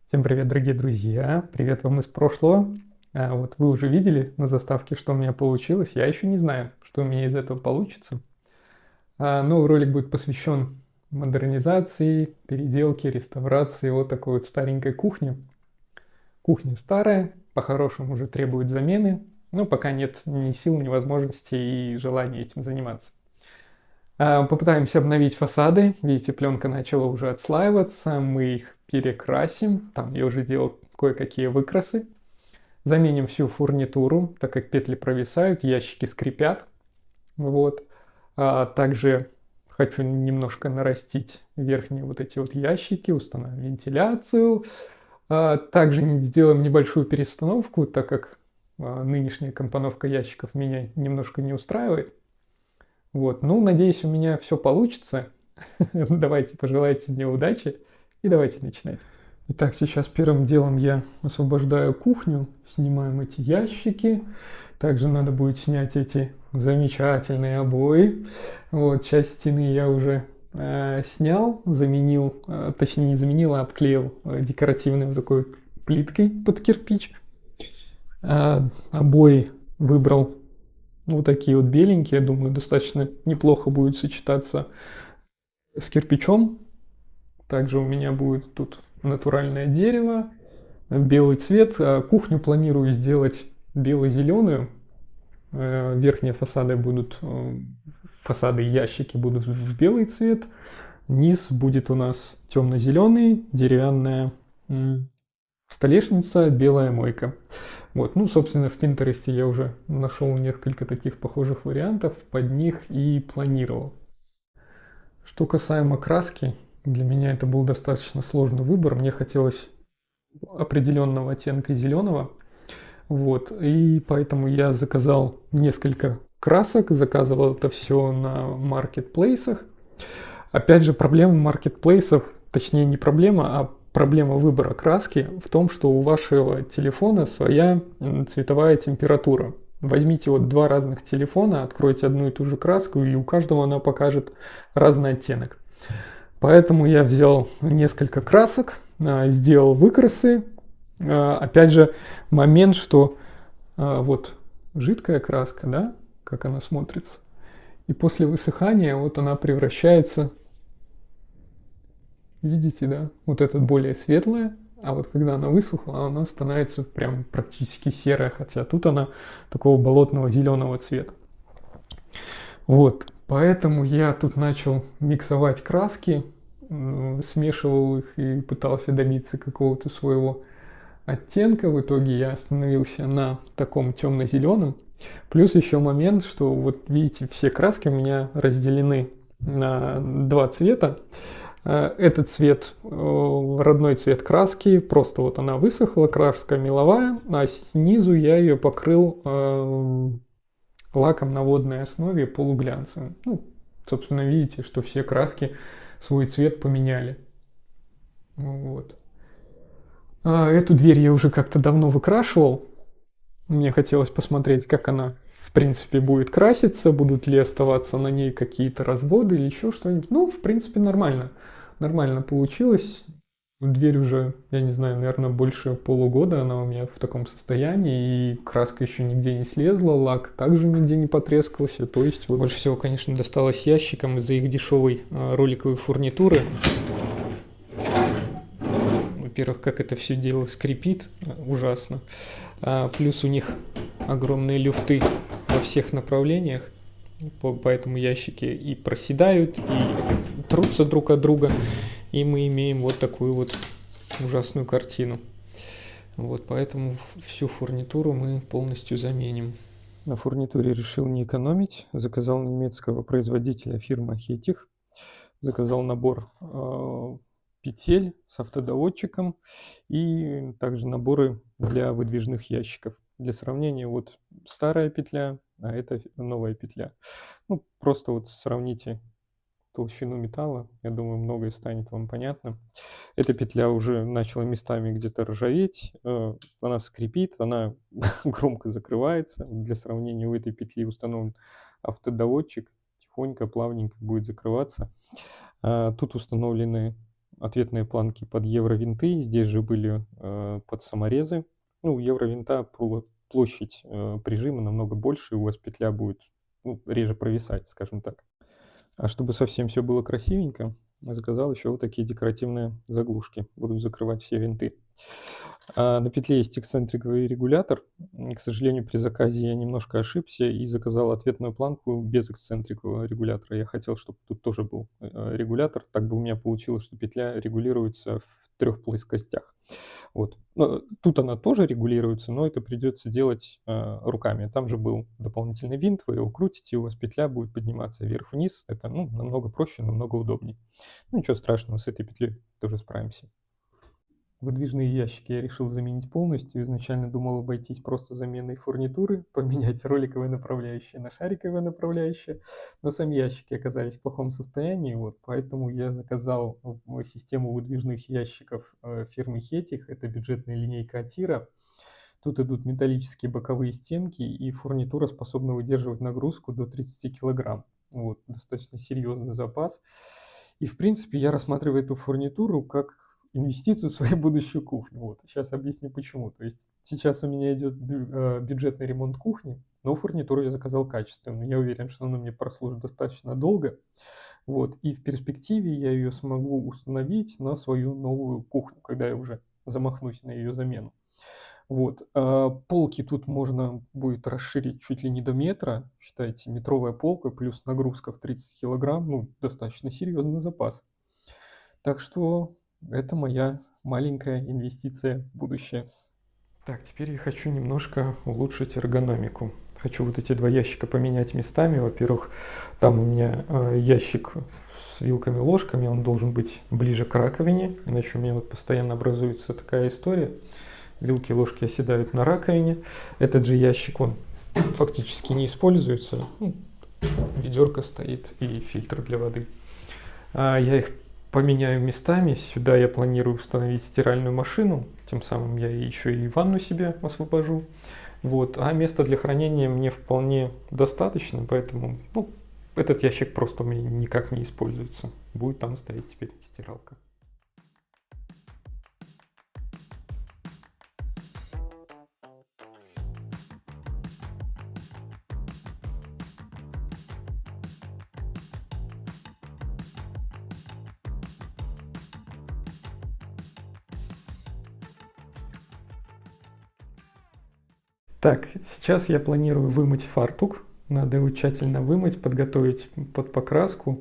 Всем привет, дорогие друзья! Привет вам из прошлого. Вот вы уже видели на заставке, что у меня получилось. Я еще не знаю, что у меня из этого получится. Новый ролик будет посвящен модернизации, переделке, реставрации вот такой вот старенькой кухни. Кухня старая, по-хорошему уже требует замены, но пока нет ни сил, ни возможности и желания этим заниматься. Попытаемся обновить фасады. Видите, пленка начала уже отслаиваться. Мы их перекрасим. Там я уже делал кое-какие выкрасы. Заменим всю фурнитуру, так как петли провисают, ящики скрипят. Вот. Также хочу немножко нарастить верхние вот эти вот ящики, установим вентиляцию. Также сделаем небольшую перестановку, так как нынешняя компоновка ящиков меня немножко не устраивает. Вот, ну, надеюсь, у меня все получится. Давайте, пожелайте мне удачи и давайте начинать. Итак, сейчас первым делом я освобождаю кухню, снимаем эти ящики. Также надо будет снять эти замечательные обои. Вот, часть стены я уже снял, заменил, точнее не заменил, а обклеил декоративной вот такой плиткой под кирпич. Обои выбрал вот такие вот беленькие, я думаю, достаточно неплохо будет сочетаться с кирпичом. Также у меня будет тут натуральное дерево, белый цвет. Кухню планирую сделать бело-зеленую. Верхние фасады будут, фасады и ящики будут в белый цвет. Низ будет у нас темно-зеленый, деревянная столешница, белая мойка. Вот, ну, собственно, в Пинтересте я уже нашел несколько таких похожих вариантов, под них и планировал. Что касаемо краски, для меня это был достаточно сложный выбор. Мне хотелось определенного оттенка зеленого. Вот, и поэтому я заказал несколько красок, заказывал это все на маркетплейсах. Опять же, проблема маркетплейсов, точнее не проблема, а проблема выбора краски в том, что у вашего телефона своя цветовая температура. Возьмите вот два разных телефона, откройте одну и ту же краску, и у каждого она покажет разный оттенок. Поэтому я взял несколько красок, сделал выкрасы. Опять же, момент, что вот жидкая краска, да, как она смотрится. И после высыхания вот она превращается, видите, да, вот эта более светлая, а вот когда она высохла, она становится прям практически серая, хотя тут она такого болотного зеленого цвета. Вот, поэтому я тут начал миксовать краски, смешивал их и пытался добиться какого-то своего оттенка. В итоге я остановился на таком темно-зеленом. Плюс еще момент, что вот видите, все краски у меня разделены на два цвета. Этот цвет, родной цвет краски, просто вот она высохла, краска меловая, а снизу я ее покрыл лаком на водной основе полуглянцевым. Ну, собственно, видите, что все краски свой цвет поменяли. Вот. Эту дверь я уже как-то давно выкрашивал. Мне хотелось посмотреть, как она, в принципе, будет краситься, будут ли оставаться на ней какие-то разводы или еще что-нибудь. Ну, в принципе, нормально. Нормально получилось. Дверь уже, я не знаю, наверное, больше полугода она у меня в таком состоянии, и краска еще нигде не слезла, лак также нигде не потрескался. То есть вот больше всего, конечно, досталось ящикам из-за их дешевой роликовой фурнитуры. Во-первых, как это все дело скрипит, ужасно. Плюс у них огромные люфты во всех направлениях, поэтому ящики и проседают, и трутся друг от друга, и мы имеем вот такую вот ужасную картину. Вот, поэтому всю фурнитуру мы полностью заменим. На фурнитуре решил не экономить, заказал немецкого производителя фирмы Хетих, заказал набор петель с автодоводчиком и также наборы для выдвижных ящиков. Для сравнения, вот старая петля, а это новая петля. Ну, просто вот сравните толщину металла, я думаю, многое станет вам понятно. Эта петля уже начала местами где-то ржаветь, она скрипит, она громко закрывается. Для сравнения, у этой петли установлен автодоводчик, тихонько, плавненько будет закрываться. Тут установлены ответные планки под евровинты, здесь же были под саморезы. Ну, у евровинта площадь прижима намного больше, и у вас петля будет реже провисать, скажем так. А чтобы совсем все было красивенько, заказал еще вот такие декоративные заглушки. Будут закрывать все винты. На петле есть эксцентриковый регулятор. К сожалению, при заказе я немножко ошибся и заказал ответную планку без эксцентрикового регулятора. Я хотел, чтобы тут тоже был регулятор. Так бы у меня получилось, что петля регулируется в 3 плоскостях. Вот. Тут она тоже регулируется, но это придется делать руками. Там же был дополнительный винт, вы его крутите, и у вас петля будет подниматься вверх-вниз. Это намного проще, намного удобнее. Ну, ничего страшного, с этой петлей тоже справимся. Выдвижные ящики я решил заменить полностью. Изначально думал обойтись просто заменой фурнитуры, поменять роликовое направляющее на шариковое направляющее, но сами ящики оказались в плохом состоянии, вот, поэтому я заказал систему выдвижных ящиков фирмы Hettich, это бюджетная линейка Атира. Тут идут металлические боковые стенки, и фурнитура способна выдерживать нагрузку до 30 килограмм. Вот, достаточно серьезный запас. И, в принципе, я рассматриваю эту фурнитуру как инвестицию в свою будущую кухню. Вот. Сейчас объясню почему. То есть сейчас у меня идет бюджетный ремонт кухни, но фурнитуру я заказал качественную. Я уверен, что она мне прослужит достаточно долго. Вот. И в перспективе я ее смогу установить на свою новую кухню, когда я уже замахнусь на ее замену. Вот. Полки тут можно будет расширить чуть ли не до метра. Считайте, метровая полка плюс нагрузка в 30 килограмм. Ну, достаточно серьезный запас. Так что это моя маленькая инвестиция в будущее. Так, теперь я хочу немножко улучшить эргономику. Хочу вот эти 2 ящика поменять местами. Во-первых, там у меня ящик с вилками-ложками, он должен быть ближе к раковине, иначе у меня вот постоянно образуется такая история. Вилки и ложки оседают на раковине. Этот же ящик, он фактически не используется. Ведерко стоит и фильтр для воды. Я их поменяю местами. Сюда я планирую установить стиральную машину. Тем самым я еще и ванну себе освобожу. Вот. А места для хранения мне вполне достаточно, поэтому этот ящик просто у меня никак не используется. Будет там стоять теперь стиралка. Так, сейчас я планирую вымыть фартук. Надо его тщательно вымыть, подготовить под покраску.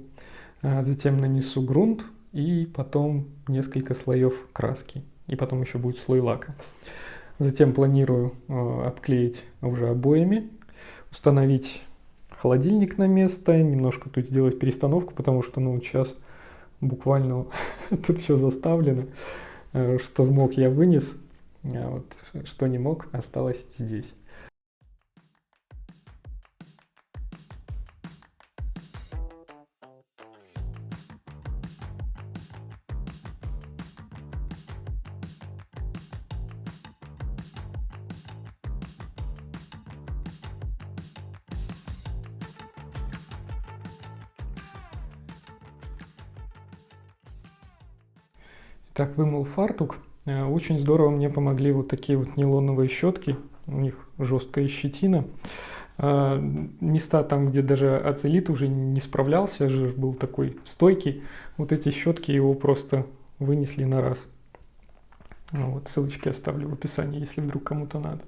Затем нанесу грунт и потом несколько слоев краски. И потом еще будет слой лака. Затем планирую обклеить уже обоями, установить холодильник на место, немножко тут сделать перестановку, потому что сейчас буквально тут все заставлено. Что мог, я вынес. Вот, что не мог, осталось здесь. Так, вымыл фартук. Очень здорово мне помогли вот такие вот нейлоновые щетки. У них жесткая щетина. Места там, где даже ацелит уже не справлялся, жир был такой стойкий. Вот эти щетки его просто вынесли на раз. Вот, ссылочки оставлю в описании, если вдруг кому-то надо.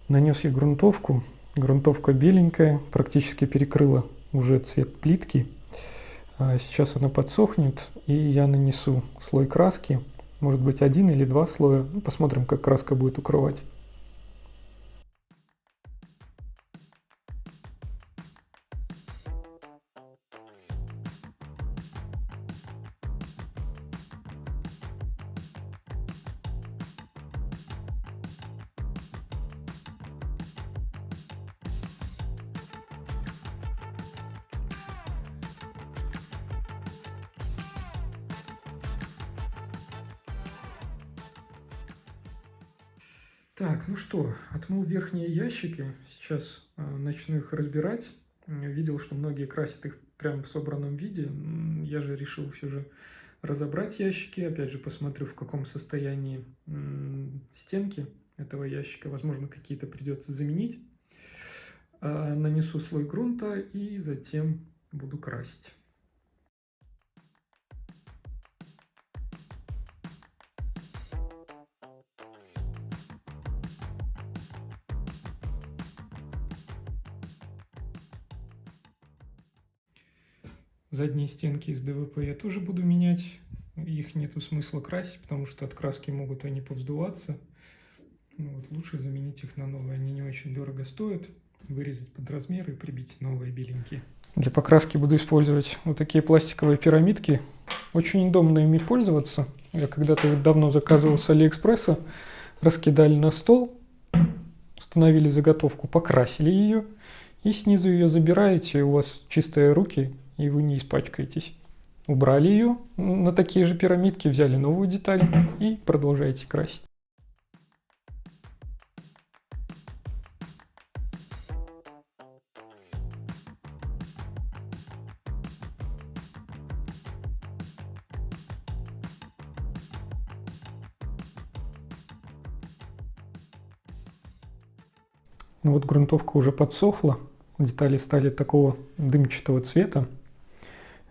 Нанес я грунтовку. Грунтовка беленькая, практически перекрыла уже цвет плитки. Сейчас она подсохнет, и я нанесу слой краски. Может быть 1 или 2 слоя. Посмотрим, как краска будет укрывать. Так, ну что, отмыл верхние ящики, сейчас начну их разбирать. Видел, что многие красят их прямо в собранном виде. Я же решил все же разобрать ящики, опять же посмотрю, в каком состоянии стенки этого ящика. Возможно, какие-то придется заменить. Нанесу слой грунта и затем буду красить. Задние стенки из ДВП я тоже буду менять. Их нету смысла красить, потому что от краски могут они повздуваться. Вот, лучше заменить их на новые. Они не очень дорого стоят. Вырезать под размер и прибить новые беленькие. Для покраски буду использовать вот такие пластиковые пирамидки. Очень удобно ими пользоваться. Я когда-то давно заказывал с Алиэкспресса. Раскидали на стол, установили заготовку, покрасили ее. И снизу ее забираете, у вас чистые руки, и вы не испачкаетесь. Убрали ее на такие же пирамидки, взяли новую деталь и продолжаете красить. Ну вот грунтовка уже подсохла, детали стали такого дымчатого цвета.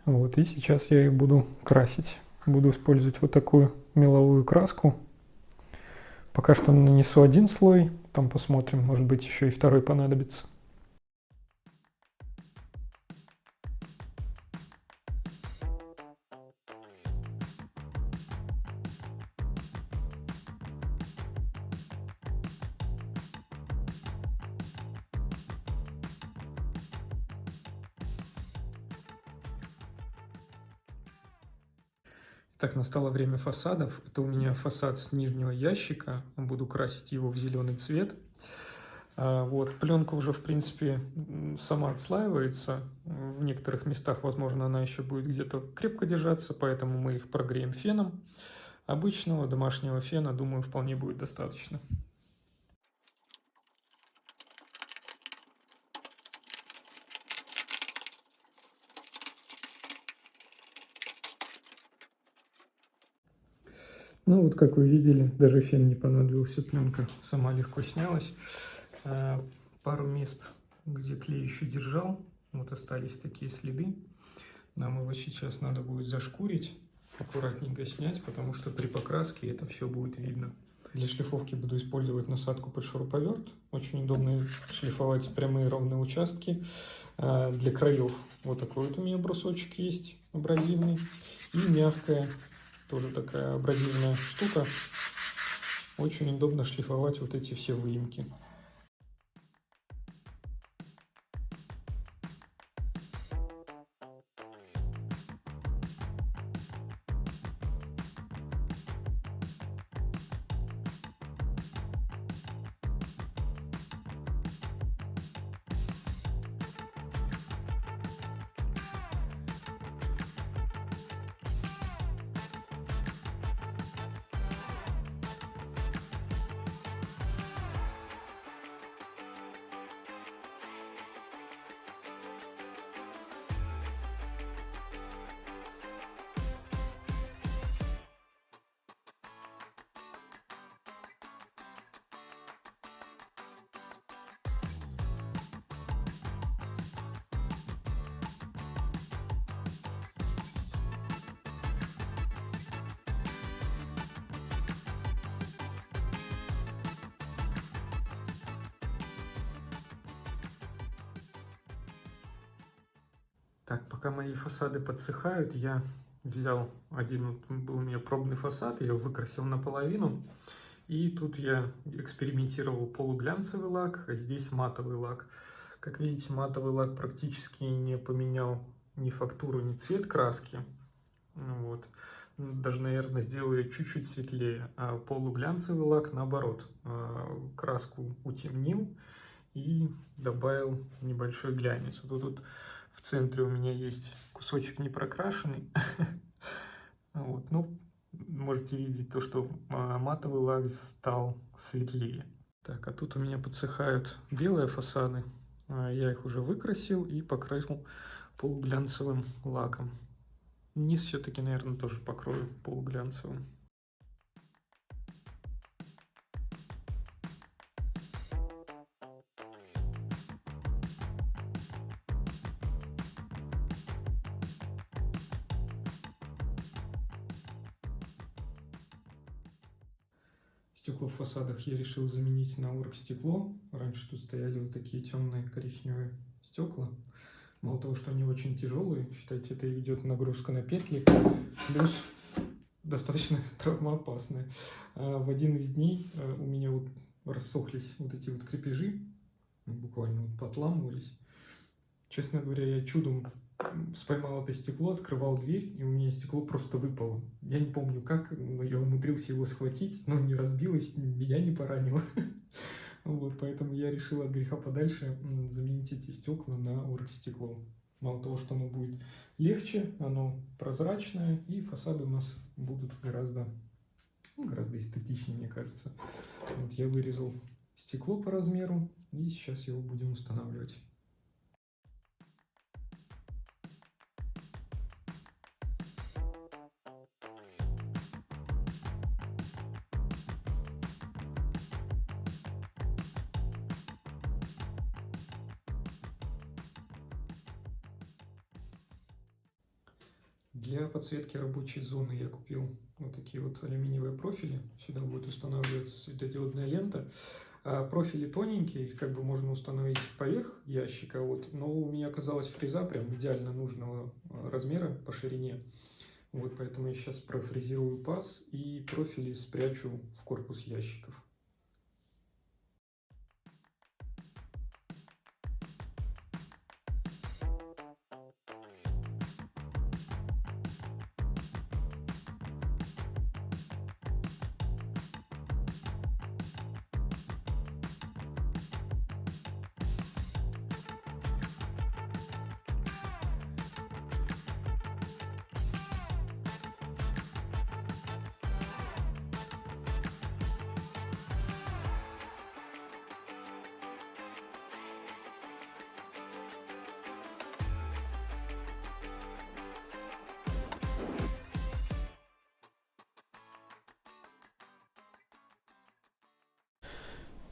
Вот, и сейчас я их буду красить. Буду использовать вот такую меловую краску. Пока что нанесу один слой, там посмотрим, может быть еще и второй понадобится. Так, настало время фасадов. Это у меня фасад с нижнего ящика. Буду красить его в зеленый цвет. Вот, пленка уже, в принципе, сама отслаивается. В некоторых местах, возможно, она еще будет где-то крепко держаться, поэтому мы их прогреем феном. Обычного домашнего фена, думаю, вполне будет достаточно. Ну вот, как вы видели, даже фен не понадобился, пленка сама легко снялась. Пару мест, где клей еще держал, вот остались такие следы. Нам его сейчас надо будет зашкурить, аккуратненько снять, потому что при покраске это все будет видно. Для шлифовки буду использовать насадку под шуруповерт. Очень удобно шлифовать прямые ровные участки. Для краев вот такой вот у меня брусочек есть, абразивный. И мягкая, тоже такая абразивная штука. Очень удобно шлифовать вот эти все выемки. Так, пока мои фасады подсыхают, я взял один, был у меня пробный фасад, я его выкрасил наполовину. И тут я экспериментировал полуглянцевый лак, а здесь матовый лак. Как видите, матовый лак практически не поменял ни фактуру, ни цвет краски. Вот. Даже, наверное, сделаю чуть-чуть светлее. А полуглянцевый лак, наоборот, краску утемнил и добавил небольшой глянец. Тут в центре у меня есть кусочек не прокрашенный. Вот, ну, можете видеть то, что матовый лак стал светлее. Так, а тут у меня подсыхают белые фасады. Я их уже выкрасил и покрыл полуглянцевым лаком. Низ все-таки, наверное, тоже покрою полуглянцевым. Стекло в фасадах я решил заменить на оргстекло. Раньше тут стояли вот такие темные коричневые стекла. Мало того, что они очень тяжелые, считайте, это идет нагрузка на петли, плюс достаточно травмоопасные. В один из дней у меня вот рассохлись вот эти вот крепежи, буквально вот поотламывались. Честно говоря, я чудом споймал это стекло, открывал дверь, и у меня стекло просто выпало. Я не помню как, но я умудрился его схватить, но не разбилось, меня не поранило. Вот, поэтому я решил от греха подальше заменить эти стекла на оргстекло. Мало того, что оно будет легче, оно прозрачное, и фасады у нас будут гораздо эстетичнее, мне кажется. Вот я вырезал стекло по размеру, и сейчас его будем устанавливать. Для подсветки рабочей зоны я купил вот такие вот алюминиевые профили. Сюда будет устанавливаться светодиодная лента. Профили тоненькие, их как бы можно установить поверх ящика, вот, но у меня оказалась фреза прям идеально нужного размера по ширине. Вот, поэтому я сейчас профрезерую паз и профили спрячу в корпус ящиков.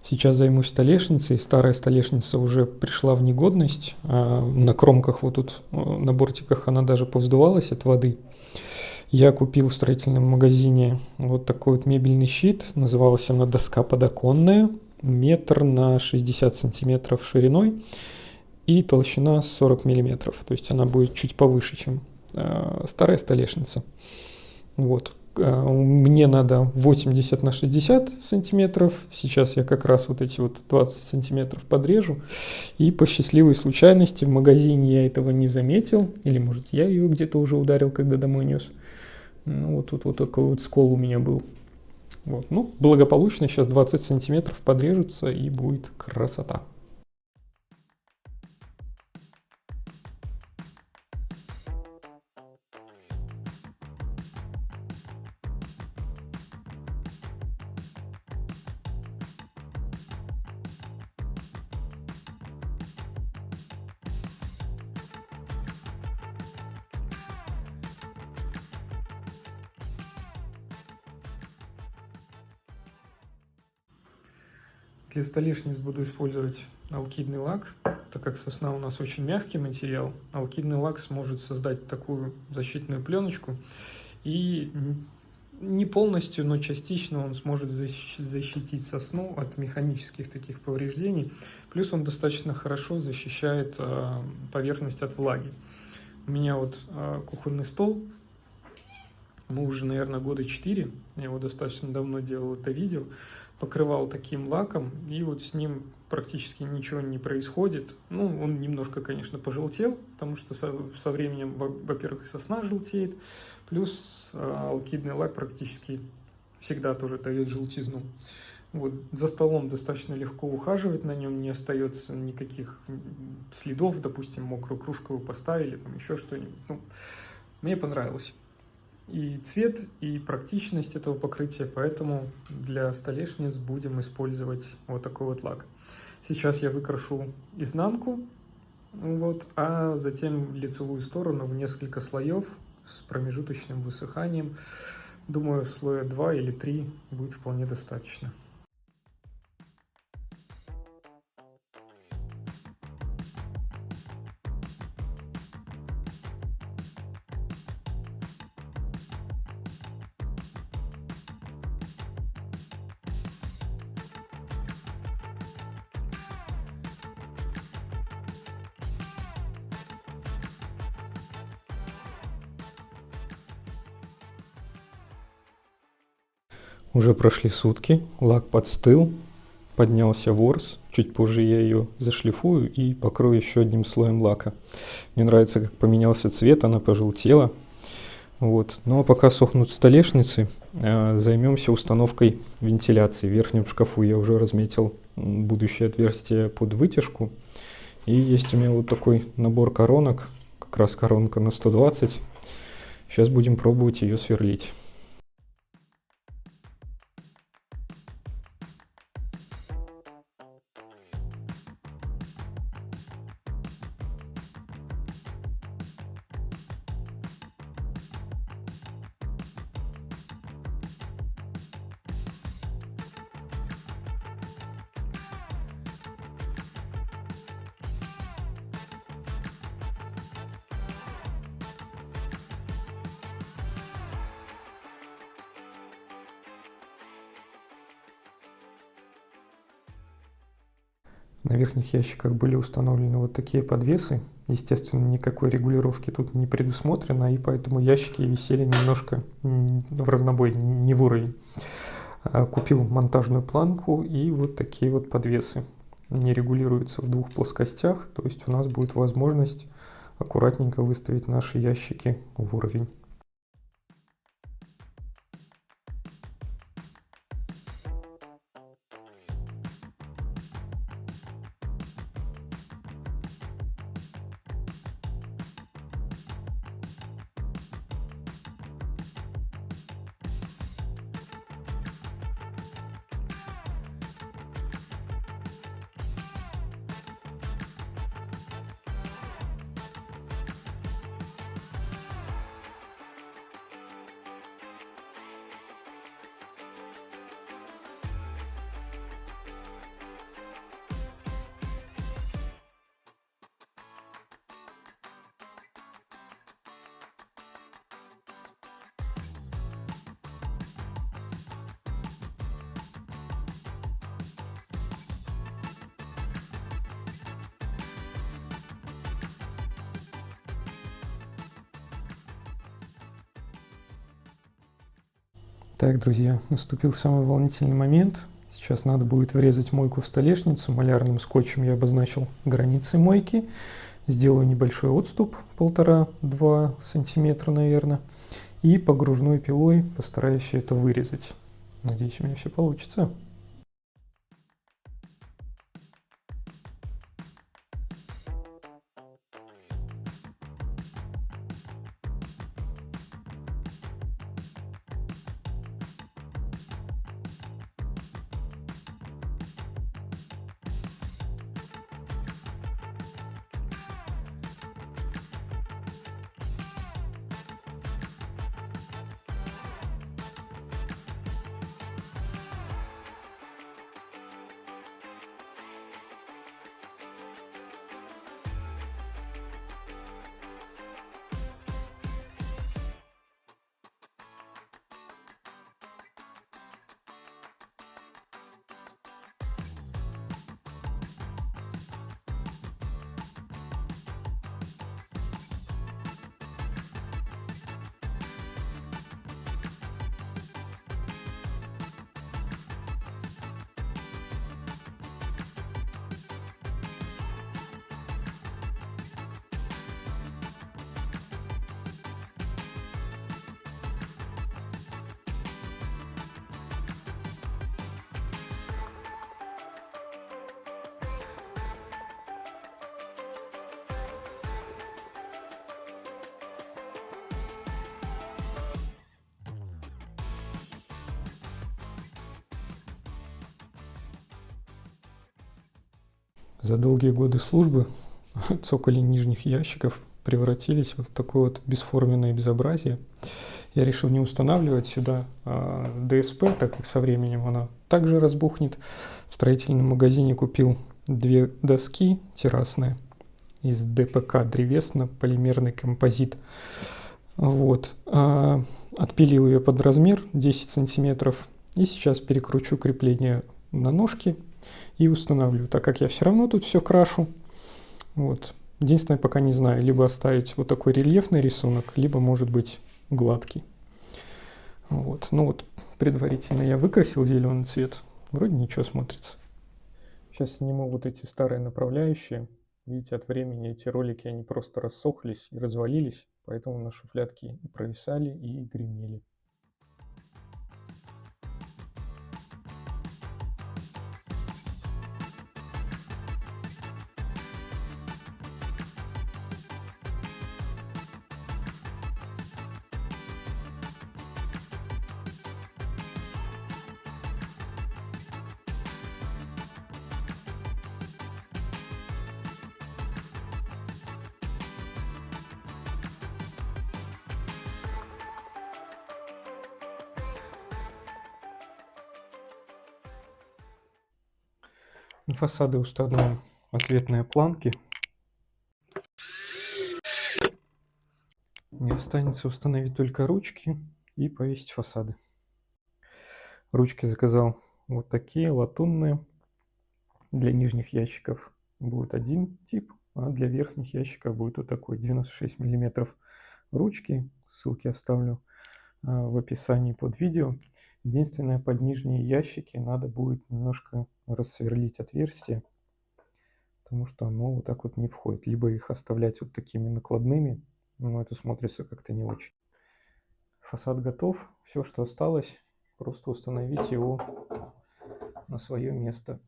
Сейчас займусь столешницей. Старая столешница уже пришла в негодность. На кромках вот тут, на бортиках она даже повздувалась от воды. Я купил в строительном магазине вот такой вот мебельный щит. Называлась она доска подоконная. Метр на 60 сантиметров шириной и толщина 40 миллиметров. То есть она будет чуть повыше, чем старая столешница. Вот. Мне надо 80 на 60 сантиметров. Сейчас я как раз вот эти вот 20 сантиметров подрежу. И по счастливой случайности в магазине я этого не заметил. Или, может, я ее где-то уже ударил, когда домой нес. Ну, вот тут вот такой вот скол у меня был. Вот. Ну, благополучно сейчас 20 сантиметров подрежутся, и будет красота. Для столешниц буду использовать алкидный лак, так как сосна у нас очень мягкий материал. Алкидный лак сможет создать такую защитную пленочку, и не полностью, но частично он сможет защитить сосну от механических таких повреждений. Плюс он достаточно хорошо защищает поверхность от влаги. У меня вот кухонный стол, мы уже, наверное, года 4, я его достаточно давно делал это видео, покрывал таким лаком, и вот с ним практически ничего не происходит. Ну, он немножко, конечно, пожелтел, потому что со временем, во-первых, сосна желтеет, плюс алкидный лак практически всегда тоже дает желтизну. Вот, за столом достаточно легко ухаживать, на нем не остается никаких следов, допустим, мокрую кружку вы поставили, там еще что-нибудь. Ну, мне понравилось. и цвет, и практичность этого покрытия, поэтому для столешниц будем использовать вот такой вот лак. Сейчас я выкрашу изнанку, вот, а затем лицевую сторону в несколько слоев с промежуточным высыханием. Думаю, слоя 2 или 3 будет вполне достаточно. Уже прошли сутки, лак подстыл, поднялся ворс. Чуть позже я ее зашлифую и покрою еще одним слоем лака. Мне нравится, как поменялся цвет, она пожелтела. Вот. Ну а пока сохнут столешницы, займемся установкой вентиляции. В верхнем шкафу я уже разметил будущее отверстие под вытяжку. И есть у меня вот такой набор коронок, как раз коронка на 120. Сейчас будем пробовать ее сверлить. На верхних ящиках были установлены вот такие подвесы. Естественно, никакой регулировки тут не предусмотрено, и поэтому ящики висели немножко в разнобой, не в уровень. Купил монтажную планку и вот такие вот подвесы. Они регулируются в двух плоскостях, то есть у нас будет возможность аккуратненько выставить наши ящики в уровень. Так, друзья, наступил самый волнительный момент. Сейчас надо будет врезать мойку в столешницу. Малярным скотчем я обозначил границы мойки. Сделаю небольшой отступ, 1,5-2 сантиметра, наверное. И погружной пилой постараюсь все это вырезать. Надеюсь, у меня все получится. За долгие годы службы цоколи нижних ящиков превратились вот в такое вот бесформенное безобразие. Я решил не устанавливать сюда ДСП, так как со временем она также разбухнет. В строительном магазине купил 2 доски террасные из ДПК, древесно-полимерный композит. Вот. Отпилил ее под размер 10 сантиметров. И сейчас перекручу крепление на ножки и установлю, так как я все равно тут все крашу. Вот. Единственное, пока не знаю, либо оставить вот такой рельефный рисунок, либо, может быть, гладкий. Вот. Ну вот, предварительно я выкрасил зеленый цвет. Вроде ничего смотрится. Сейчас сниму вот эти старые направляющие. Видите, от времени эти ролики, они просто рассохлись и развалились, поэтому на шуфлядке и провисали, и гремели. На фасады установим ответные планки. Не останется установить только ручки и повесить фасады. Ручки заказал вот такие, латунные. Для нижних ящиков будет один тип, а для верхних ящиков будет вот такой 96 мм ручки. Ссылки оставлю в описании под видео. Единственное, под нижние ящики надо будет немножко рассверлить отверстие, потому что оно вот так вот не входит. Либо их оставлять вот такими накладными, но это смотрится как-то не очень. Фасад готов. Все, что осталось, просто установить его на свое место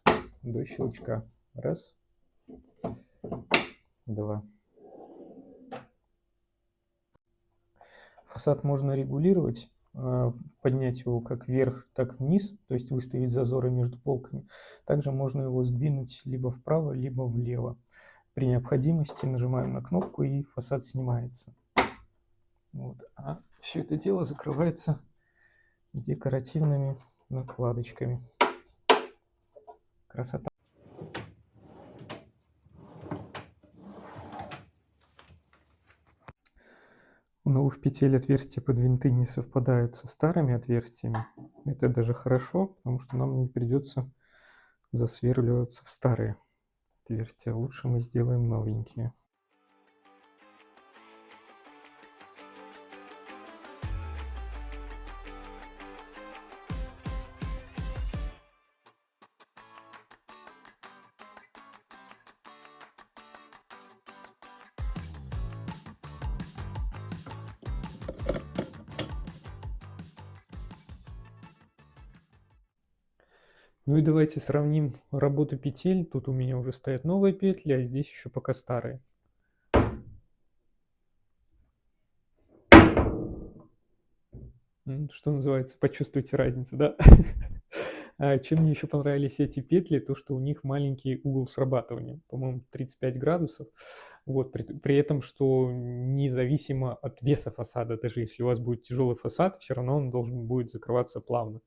до щелчка. Раз, два. Фасад можно регулировать, поднять его как вверх, так вниз, то есть выставить зазоры между полками. Также можно его сдвинуть либо вправо, либо влево. При необходимости нажимаем на кнопку, и фасад снимается. Вот. А все это дело закрывается декоративными накладочками. Красота. У новых петель отверстия под винты не совпадают со старыми отверстиями. Это даже хорошо, потому что нам не придется засверливаться в старые отверстия. Лучше мы сделаем новенькие. Ну и давайте сравним работу петель. Тут у меня уже стоят новые петли, а здесь еще пока старые. Что называется, почувствуйте разницу, да? Чем мне еще понравились эти петли, то что у них маленький угол срабатывания, по-моему, 35 градусов. Вот, при этом, что независимо от веса фасада, даже если у вас будет тяжелый фасад, все равно он должен будет закрываться плавно.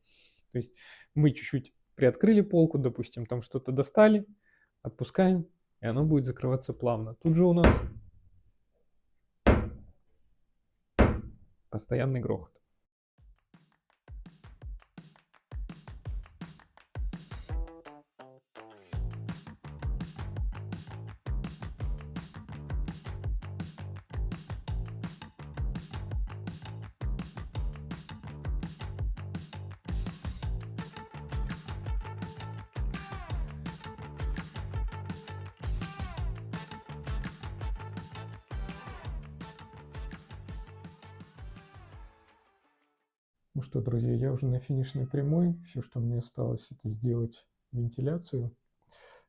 То есть мы чуть-чуть приоткрыли полку, допустим, там что-то достали, отпускаем, и оно будет закрываться плавно. Тут же у нас постоянный грохот. Ну что, друзья, я уже на финишной прямой. Все, что мне осталось, это сделать вентиляцию.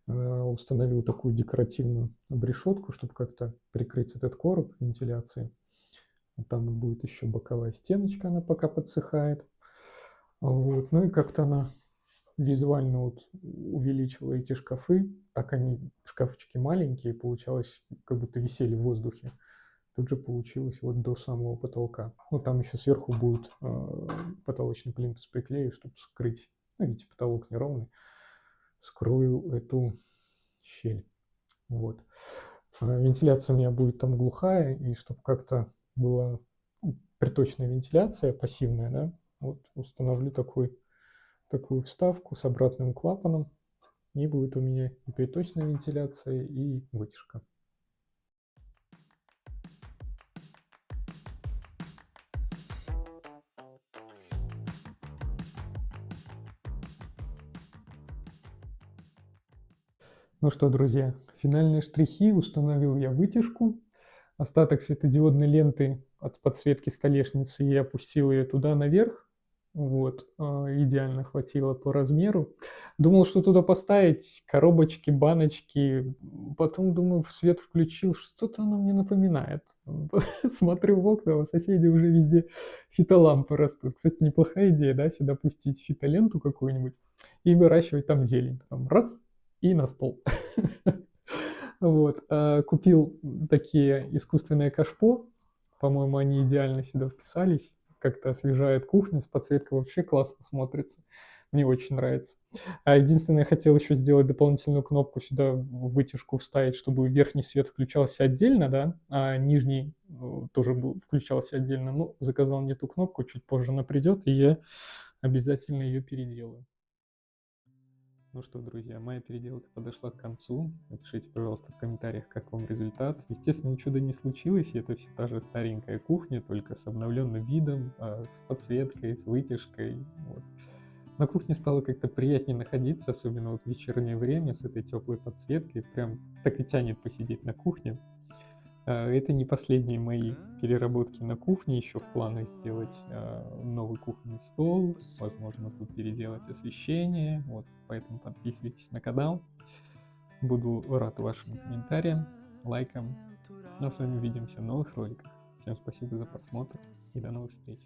Установил такую декоративную обрешетку, чтобы как-то прикрыть этот короб вентиляции. Там будет еще боковая стеночка, она пока подсыхает. Вот. Ну и как-то она визуально вот увеличила эти шкафы, так они, шкафчики маленькие, получалось, как будто висели в воздухе. Тут же получилось вот до самого потолка. Ну, там еще сверху будет потолочный плинтус приклею, чтобы скрыть, ну, видите, потолок неровный, скрою эту щель. Вот. Вентиляция у меня будет там глухая, и чтобы как-то была приточная вентиляция, пассивная, да, вот установлю такую вставку с обратным клапаном, и будет у меня и приточная вентиляция, и вытяжка. Ну что, друзья, финальные штрихи. Установил я вытяжку. Остаток светодиодной ленты от подсветки столешницы я опустил ее туда наверх. Вот, идеально хватило по размеру. Думал, что туда поставить коробочки, баночки. Потом, думаю, свет включил, что-то оно мне напоминает. Смотрю в окна, у соседей уже везде фитолампы растут. Кстати, неплохая идея, да, сюда пустить фитоленту какую-нибудь и выращивать там зелень. Потом раз и на стол. Вот, купил такие искусственные кашпо, по-моему, они идеально сюда вписались, как-то освежает кухню, с подсветкой вообще классно смотрится, мне очень нравится. А единственное, я хотел еще сделать дополнительную кнопку сюда, в вытяжку вставить, чтобы верхний свет включался отдельно, да, а нижний тоже был, включался отдельно. Ну, заказал не ту кнопку, чуть позже она придет, и я обязательно ее переделаю. Ну что, друзья, моя переделка подошла к концу. Напишите, пожалуйста, в комментариях, как вам результат. Естественно, чуда не случилось, и это все та же старенькая кухня, только с обновленным видом, с подсветкой, с вытяжкой. Вот. На кухне стало как-то приятнее находиться, особенно вот в вечернее время с этой теплой подсветкой. Прям так и тянет посидеть на кухне. Это не последние мои переработки на кухне, еще в планах сделать новый кухонный стол, возможно, тут переделать освещение, вот, поэтому подписывайтесь на канал, буду рад вашим комментариям, лайкам, ну а с вами увидимся в новых роликах, всем спасибо за просмотр и до новых встреч.